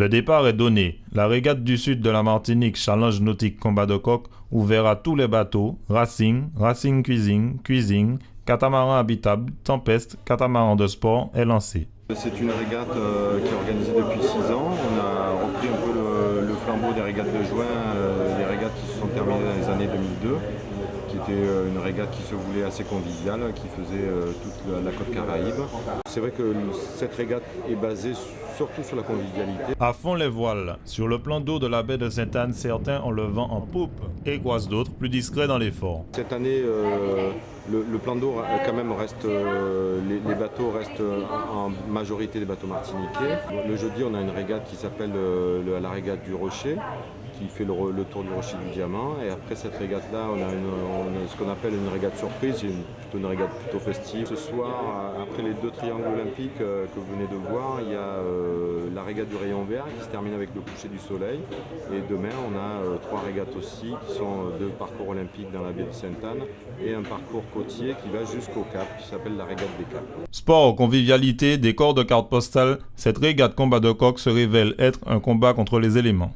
Le départ est donné. La régate du sud de la Martinique Challenge Nautique Combat de Coq ouvert à tous les bateaux, Racing, Racing Cuisine, catamaran habitable, Tempest, catamaran de sport est lancé. C'est une régate qui est organisée depuis 6 ans. On a repris un peu le flambeau des régates de juin, des régates qui se sont terminées dans les années 2002, qui était une régate qui se voulait assez conviviale, qui faisait toute la côte Caraïbe. C'est vrai que cette régate est basée surtout sur la convivialité. À fond les voiles. Sur le plan d'eau de la baie de Sainte-Anne, certains ont le vent en poupe et croisent d'autres plus discrets dans l'effort. Cette année, le plan d'eau quand même reste, les bateaux restent en majorité des bateaux martiniquais. Le jeudi, on a une régate qui s'appelle la régate du Rocher, qui fait le tour du Rocher du Diamant. Et après cette régate-là, on a ce qu'on appelle une régate surprise, plutôt une régate plutôt festive. Ce soir, après les 2 triangles olympiques que vous venez de voir, il y a la régate du Rayon Vert qui se termine avec le coucher du soleil. Et demain, on a 3 régates aussi, qui sont 2 parcours olympiques dans la baie de Sainte-Anne et un parcours côtier qui va jusqu'au Cap, qui s'appelle la régate des Caps. Sport, convivialité, décor de carte postale, cette régate combat de coq se révèle être un combat contre les éléments.